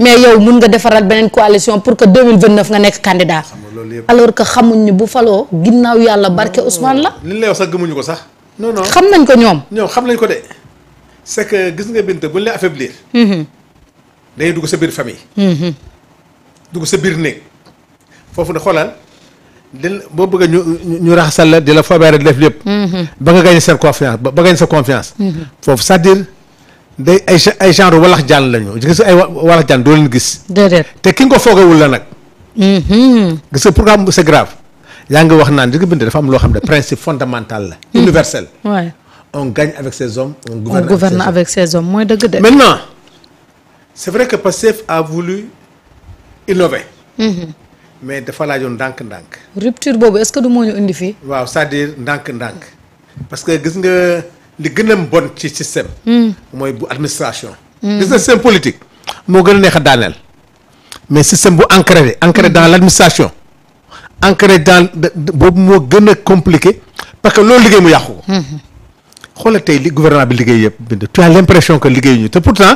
mais yow mun nga defaral beneen coalition pour que 2029 nga nekk candidat. alors que xamuñ ni bu faloo ginnaaw yàlla barke Ousmane la. li lay wax sax gëmuñu ko sax. non non xam nañ ko ñoom. ñoom xam nañ ko de c'est que gis nga Binta buñ la affaiblir. day dugg sa biir famille. dugg sa biir néeg foofu ne xoolal boo bëgg ñu raxasal la di la fobeere di def lépp. ba nga gagné seen confiance ba gagné sa confiance. foofu c'est-à-dire day ay genre walax jaan lañu gis ay walax jaan doo leen gis. déedéet te ki nga ko foogewul la nag. gis nga programme c'est grave yaa ngi wax naan di nga bind dafa am loo xam ne principe fondamental la. universel. waay on gagne avec ses hommes. on gouverne avec ses hommes mooy dëgg de. maintenant c'est vrai que Pastef a voulu innover. mais dafa laajoon ndànk-ndànk. rupture boobu est-ce que du moo ñu indi fii. waaw c'est-à-dire ndànk-ndànk. parce que gis nga li gën a bon ci système. mooy bu administration. gis nga système politique moo gën a neex a daaneel. mais système bu ancré dans l'administration. ancré dans boobu moo gën a compliqué parce que loolu liggéey mu yàqu ko. xoolal tey li gouvernement bi liggéey yëpp bind tu as l'impression que liggéeyuñu te pourtant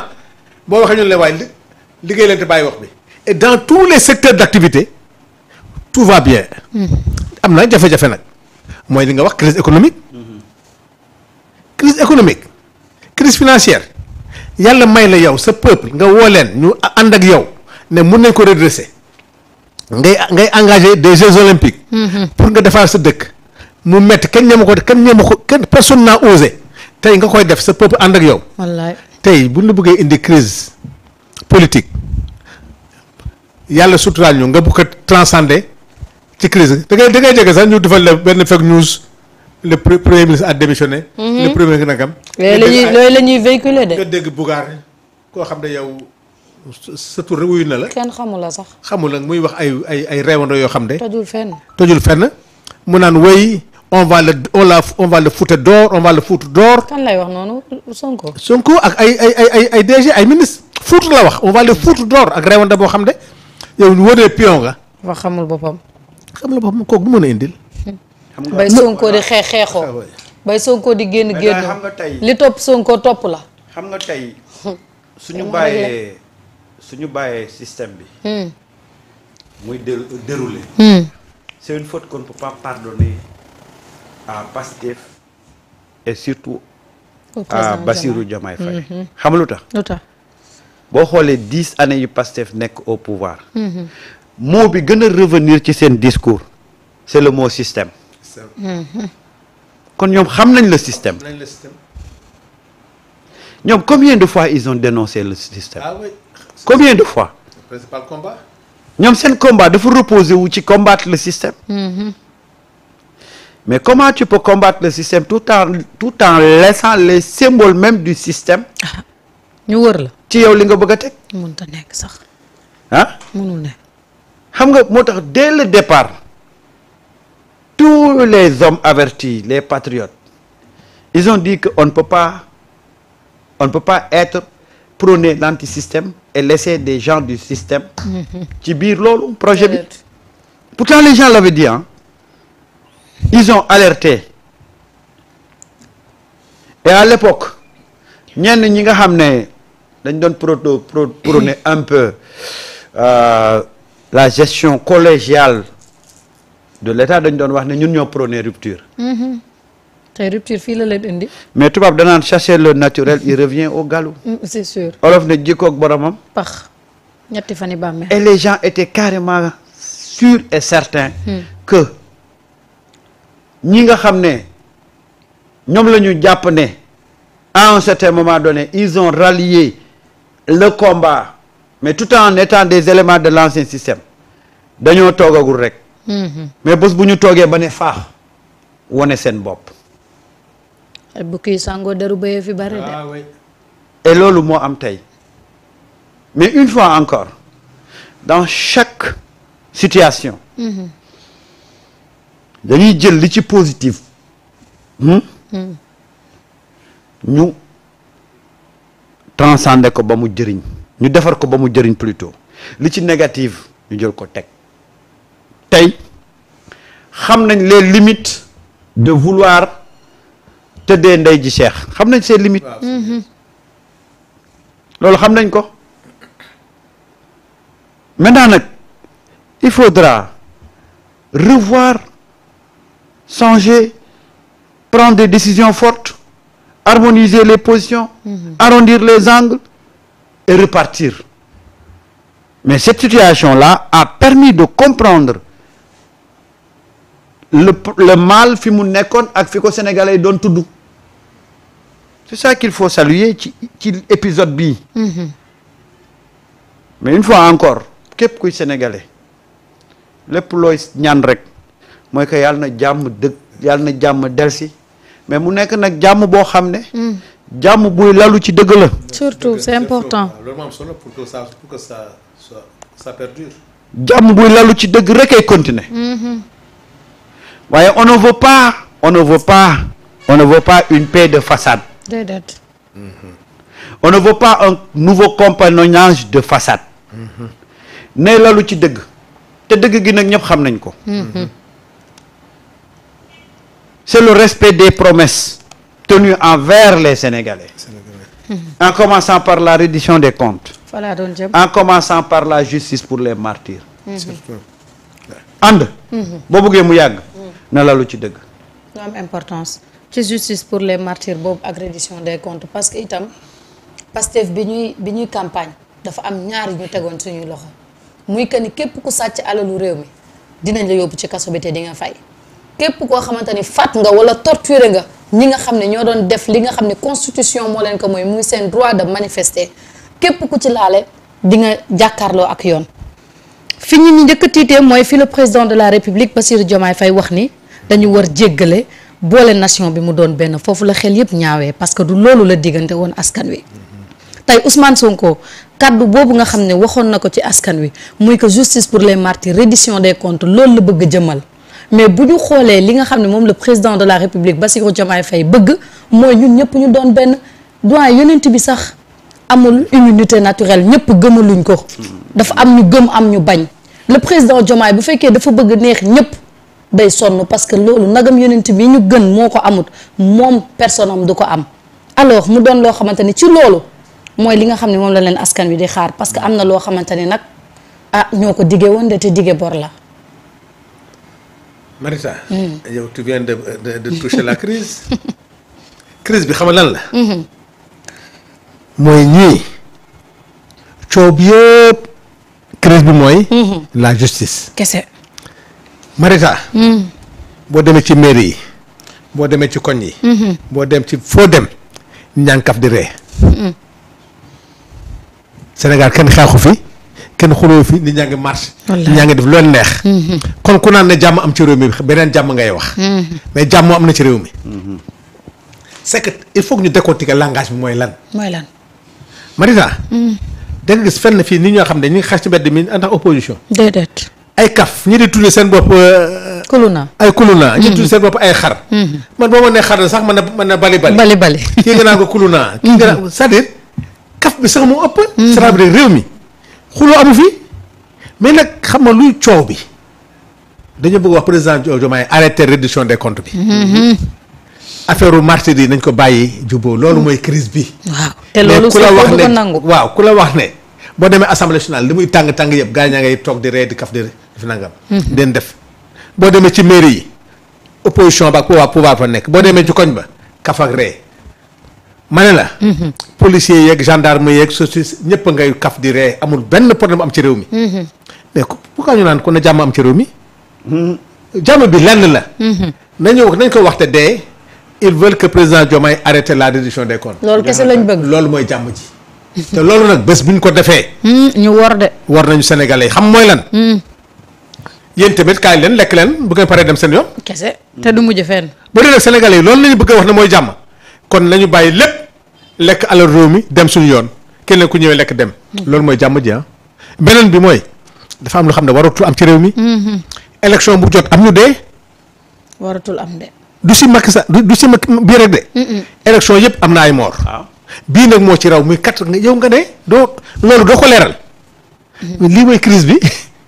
boo waxee ñu ne la waaye liggéey leen te bàyyi wax bi. et dans tous les secteurs d'activité tout va bien. am na jafe-jafe nag mooy li nga wax crise économique. crise économique crise financière yàlla may la yow sa peuple nga woo leen ñu ànd ak yow ne mun nañ ko redresser ngay engager des Jeux olympiques. pour nga defar sa dëkk mu metti kenn personne n'a osé tey nga koy def sa peuple ànd ak yow. wallaay tey bu ñu bëggee indi crise politique yàlla suturaal ñu nga bëgg ko transcender ci crise da ngay jege sax ñu defal la benn fake news le premier ministre a démissionné. le premier nagam. loolu la ñuy véhiculer de. nga dégg Bougar koo xam ne yow sa tur wuyu na la. kenn xamul la sax. xamul la muy wax ay réewando yoo xam ne. tojul fenn. mu naan woy on va le foutre d'or on va le foutre d'or. kan lay wax noonu Sonko. Sonko ak ay DG ay ministre foutre la wax on va le foutre d'or ak réewando boo xam ne yow ñu wëree pion nga. wax xamul boppam. xamul boppam kooku du mën a indil. bay Sonko di xeexoo. bay Sonko di génn xam nga tey li topp Sonko topp la. xam nga tey suñu bàyyee système bi. muy dérouler. c'est une faute qu'on ne peut pas pardonner à Pastef et surtout à Bassirou Diomaye Faye. xam nga lu tax. boo xoolee 10 années yu Pastef nekk au pouvoir. mot bi gën a revenir ci seen discours c'est le mot système. kon ñoom xam nañ le système. ñoom combien de fois ils ont dénoncé le système. Combien de fois. Principal combat. ñoom seen combat dafa reposer wu ci combattre le système. mais comment tu peux combattre le système tout en laissant les symboles même du système. ñu wër la. ci yow li nga bëgg a teg. mënut a nekk sax. mënul nekk. xam nga moo tax dès le départ tous les hommes avertis les patriotes ils ont dit que on ne peut pas être prôner l'antisystème et laisser des gens du système ci biir loolu projet bi pourtant les gens l'avaient dit ils ont alerté et à l'époque ñenn ñi nga xam ne dañ doon prôner un peu la gestion collégiale de l'État dañ doon wax ne ñun ñoo prôner rupture. tey rupture fii la leen indi. mais tubaab danaan chercher le naturel il revient au galop. c'est sûr. olof ne jikkoog boromam. pax ñetti fan yi bàmmeel. et les gens étaient carrément sûrs et certains. que ñi nga xam ne ñoom la ñu jàpp ne à un certain moment donné ils ont rallié le combat mais tout en étant des éléments de l'ancien système dañoo toogagul rek. mais bés bu ñu toogee ba ne faax wone seen bopp. bu kii sàngoo deru bayee fi bari de. et loolu moo am tey mais une fois encore dans chaque situation. dañuy jël li ci positif. ñu transcender ko ba mu jëriñ ñu defar ko ba mu jëriñ plutôt li ci négative ñu jël ko teg tey xam nañ les limites de vouloir tëddee ndey ji Cheikh xam nañ ses limites. loolu xam nañ ko maintenant nag il faudra revoir, changer, prendre des décisions fortes, harmoniser les positions, arrondir les angles et repartir. Mais cette situation-là a permis de comprendre le mal fi mu nekkoon ak fi ko Sénégalais yi doon tudd. C'est ça qu'il faut saluer ci épisode bii. Mais une fois encore képp kuy sénégalais lépp looy ñaan rek mooy que yàlla na jàmm dëgg yàlla na jàmm delsi mais mu nekk nag jàmm boo xam ne. jàmm buy lalu ci dëgg la. surtout c'est important. loolu moo am solo pour que ça perdure. jàmm buy lalu ci dëgg rek ay continuer. waaye on ne veut pas une paix de façade. déedéet. On ne veut pas un nouveau compagnonnage de façade. ne lalu ci dëgg te dëgg gi nag ñëpp xam nañ ko. C'est le respect des promesses tenues envers les Sénégalais. En commençant par la reddition des comptes. voilà doon jëm. En commençant par la justice pour les martyrs. surtout. ànd. boo bëggee mu yàgg. na lalu ci dëgg. lu am importance ci justice pour les martyrs boobu ak reddition des comptes parce que itam Pastef bi ñuy campagne dafa am ñaar ñu tegoon suñuy loxo muy que ni képp ku sàcc alalu réew mi dinañ la yóbbu ci kaso bi te di nga fay képp koo xamante ni faat nga wala torturer nga ñi nga xam ne ñoo doon def li nga xam ne constitution moo leen ko mooy muy seen droit de manifester képp ku ci laale di nga jàkkaarloo ak yoon. fi ñu njëkk a tiitee mooy fi le président de la république Bassirou Diomaye Faye wax ni dañu war jéggale boole nation bi mu doon benn foofu la xel yëpp ñaawee parce que du loolu la diggante woon askan wi. tey Ousmane Sonko kaddu boobu nga xam ne waxoon na ko ci askan wi muy que justice pour les martyrs reddition des comptes loolu la bëgg jëmal mais bu ñu xoolee li nga xam ne moom le président de la république Bassirou Diomaye Faye bëgg mooy ñun ñëpp ñu doon benn doyen yonent bi sax amul immunité naturelle ñëpp gëmaluñ ko. dafa am ñu gëm am ñu bañ le président Diomaye bu fekkee dafa bëgg neex ñëpp day sonn parce que loolu nagam yonent bi ñu gën moo ko amut moom personne am du ko am alors mu doon loo xamante ni ci loolu. mooy li nga xam ne moom la leen askan wi di xaar parce que am na loo xamante ne nag ñoo ko diggee woon de te diggee bor la. Marita. yow tu viens de toucher la crise crise bi xam nga lan la. mooy ñii coow bi yëpp crise bi mooy. la justice. kese. Marita. boo demee ci mairie yi boo demee ci koñ yi. boo dem ci foo dem ñànkaf di ree. Sénégal kenn xeexu fi kenn xuloo fi nit ñaa ngi marche. nit ñaa ngi def loolu neex. kon ku naan ne jàmm am ci réew mi beneen jàmm ngay wax. mais jàmm am na ci réew mi. c'est que il faut que ñu décortiquer langage bi mooy lan. mooy lan. Marita. da nga gis fenn fii nit ñoo xam ne ñu ngi xas ci mbedd mi en tant opposition. déedéet. ay kaf ñi di tuddee seen bopp. kuluna. ay kuluna. ñi di tuddee seen bopp ay xar. man boo ma nee xar sax man na bali. bali. kii nga naan ko kuluna. kii nga naan c'est-à-dire kaf bi sax moo ëpp. c'est-à-dire réew mi xuloo amu fi mais nag xam nga luy coow bi dañu bëgg wax président Diomaye arrêter reddition des comptes bi. affaire u marché yi nañ ko bàyyi jubóo loolu mooy crise bi. waaw te loolu ku la wax ne nangu. waaw ku la wax ne boo demee assemblée nationale li muy tàng yëpp gars ñaa ngay toog di ree di kaf di def nangam. den def boo demee ci mairie yi opposition ba ak pouvoir fa nekk boo demee ci koñ ba kaf ak ree ma ne la. policiers yeeg gendarme yeeg société ñëpp ngay kaf di ree amul benn problème am ci réew mi. mais pourquoi ñu naan ko na jàmm am ci réew mi. jàmm bi lenn la. nañ ko waxte dee ils veulent que président Diomaye arrête la reddition des comptes. loolu kese lañ bëgg. loolu mooy jàmm ji. te loolu nag bés bu ñu ko defee. ñu war de. war nañu Sénégalais yi xam mooy lan. yéen tamit kaay leen lekk leen bu ngeen paree dem seen yoon. kese te du mujj fenn. bu dee nag Sénégalais yi loolu la ñu bëgg a wax ne mooy jàmm. kon nañu bàyyi lépp lekk alal réew mi dem suñu yoon keneen ku ñëwee lekk dem. loolu mooy jàmm ji beneen bi mooy dafa am loo xam ne waratul am ci réew mi. élection bu jot am ñu dee. waratul am de. du si Macky Sall du si Macky bii rek de. élection yëpp am na ay moor. bii nag moo ci raw muy kat yow nga ne doo loolu doo ko leeral. lii mooy crise bi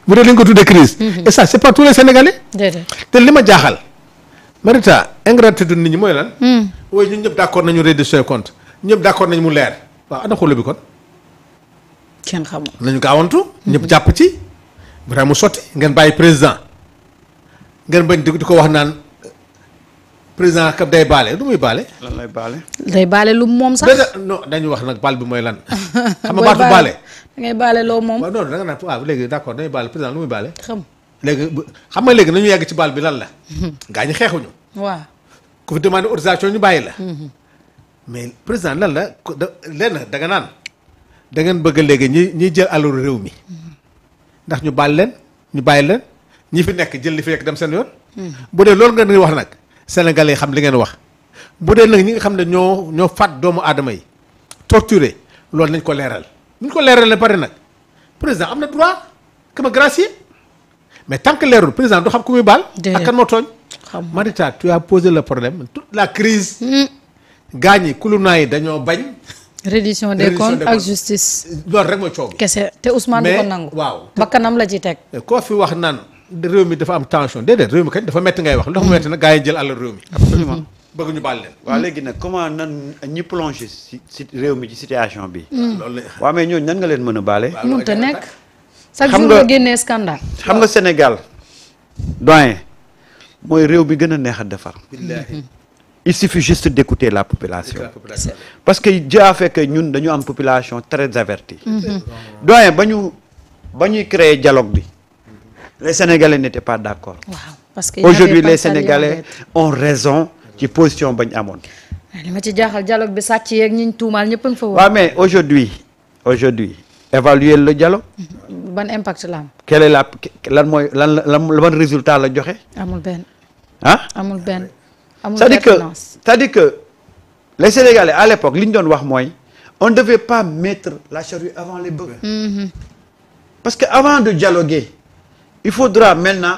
bu dee dañ ko tuddee crise. et ça c'est pas tous les Sénégalais. déedéet te li ma jaaxal. Marita ingratitude nit ñi mooy lan. waaye ñun ñëpp d'accord nañu reddition des comptes ñëpp d'accord nañu mu leer waaw ana xuloo bi kon. kenn xamul. nañu gaawantu. ñëpp jàpp ci. vraiment mu sotti ngeen bàyyi président ngeen bañ di ko wax naan président kab day baale du muy baale. lan lay baale. day baale lu moom sax. non dañu wax nag baal bi mooy lan. xam nga baatu baale. da ngay baale loo moom. waaw non da nga naan waaw léegi d'accord dañuy baale président lu muy baale. xam xam nga léegi nañu yegg ci baal bi lan la. gaa ñi xeexuñu. waaw. ku fi demandé autorisation ñu bàyyi la. mais président lan la lenn da nga naan da ngeen bëgg léegi ñi jël alalu réew mi. ndax ñu baal leen ñu bàyyi leen ñi fi nekk jël li fi nekk dem seen yoon. bu dee loolu ngeen wax nag sénégalais xam li ngeen wax bu dee nag ñi nga xam ne ñoo faat doomu aadama yi torturé loolu nañ ko leeral. bu ñu ko leeralee pare nag président am na droit que ma gracier mais tant que leerul président du xam ku muy baal. ak kan moo tooñ. xam Marita tu as posé le problème toute la crise. gaañ yi kulunaa yi dañoo bañ. reddition des comptes ak justice. loolu rek mooy coow bi. kese te Ousmane du ko nangu. waaw bakkanam la ci teg. koo fi wax naan réew mi dafa am tension déedéet réew mi kañ dafa metti ngay wax lu tax mu metti nag gaa yi jël àll réew mi. absolument bëgg ñu baal leen. waaw léegi nag comment nan ñi plongé si réew mi ci situation bi. loolu la. waaw mais ñooñu nan nga leen mën a baale. mënut a nekk. chaque xam jour nga nga génnee scandale. xam nga Sénégal doyen mooy réew bi gën a neex a defar. billaahi. il suffit juste d'écouter la population. la population. parce que Dieu a fait que ñun dañu am population très avertie. doyen ba ñuy créer dialogue bi les Sénégalais n'étaient pas d'accord. waaw parce que aujourd'hui les Sénégalais ont raison ci position bañ amoon. li ma ci jaaxal dialogue bi sàcc yeeg ñi ñu tuumaal ñëpp a ngi fa woon. waaw mais aujourd'hui évaluer le dialogue. ban impact la am. quelle est lan mooy ban résultat la joxe. amul benn. ah amul benn. amul c'est-à-dire que les Sénégalais à l'époque li ñu doon wax mooy on ne devait pas mettre la charrue avant les bœufs. Parce que avant de dialoguer il faudra maintenant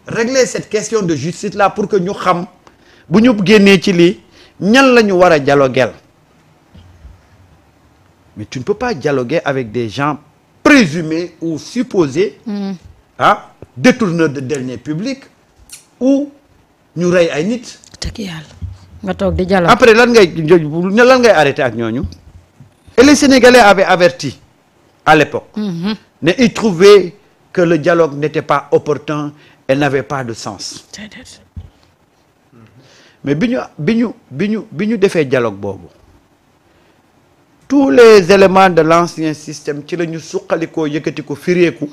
régler cette question de justice là pour que ñu xam bu ñu génnee ci lii ñan la ñu war a dialoguer mais tu ne peux pas dialoguer avec des gens présumés ou supposés détourneurs de deniers publics ou ñu rey ay nit. dëgg yàlla nga toog di dialogue. après lan ngay arrêté ak ñooñu. Et les Sénégalais avaient averti à l'époque. Mais ils trouvaient que le dialogue n'était pas opportun et n'avait pas de sens. Mais bi ñu defee dialogue boobu tous les éléments de l'ancien système ci la ñu suqalikoo yëkkati ko fireeku.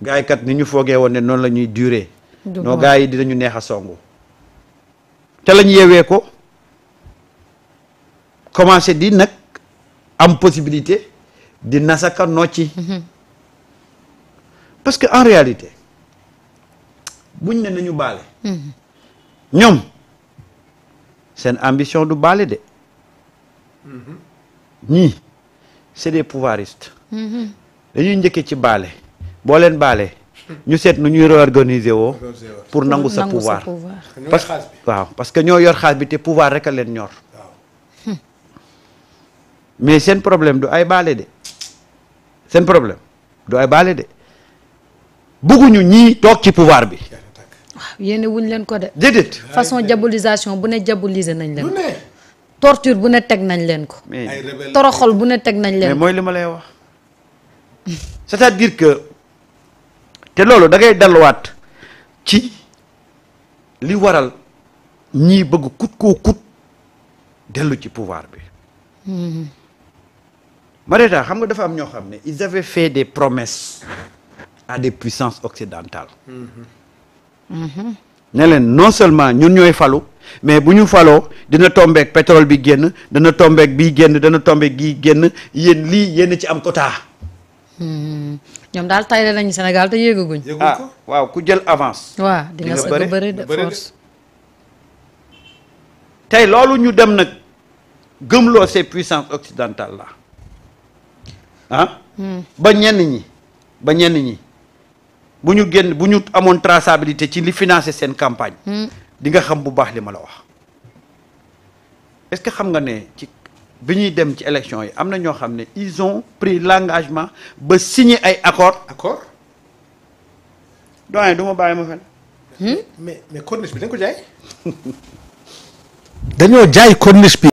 gars yi kat ni ñu foogee woon ne noonu la ñuy durer. non gars yi dinañu neex a songu. te lañ yeewee ko commencé di nag am possibilité di nasaka nocci. parce que en réalité buñ ne nañu baale. ñoom seen ambition du baale de. ñii c'est des pouvoiristes. dañuy njëkkee ci baale boo leen baale ñu seet nu ñuy réorganiser woo pour nangu sa pouvoir parce que ñoo yor xaalis bi te pouvoir rek a leen ñor. mais seen problème du ay baale de seen problème du ay baale de bëgguñu ñii toog ci pouvoir bi. waaw yéene wuñ leen ko de. déedéet. façon diabolisation bu ne diaboliser nañ leen ko. torture bu ne teg nañ leen ko. toroxol bu ne teg nañ leen ko. mais mooy li ma lay wax c'est-à-dire que te loolu da ngay delluwaat ci li waral ñii bëgg kut koo kut dellu ci pouvoir bi. Marieta xam nga dafa am ñoo xam ne ils avaient fait des promesses à des puissances occidentales. ne leen non seulement ñun ñooy falu mais bu ñu faloo dina tombeek pétrole bi génn dana tombeek bii génn dana tombeek gii génn yéen lii yéen ci am quota. ñoom daal tayle nañu Sénégal te yéegaguñ. waaw ku jël avance. waaw di nga sëgg bëri de force. tey loolu ñu dem nag gëmloo ces puissances occidentales là ba ñenn ñi bu ñu amoon traçabilité ci li financer seen campagne. di nga xam bu baax li ma la wax. est-ce que xam nga ne ci bi ñuy dem ci élection yi am na ñoo xam ne ils ont pris l'engagement ba signer ay accord doyen du ma bàyyi ma fen mais corniche bi dañ ko jaay. dañoo jaay corniche bi.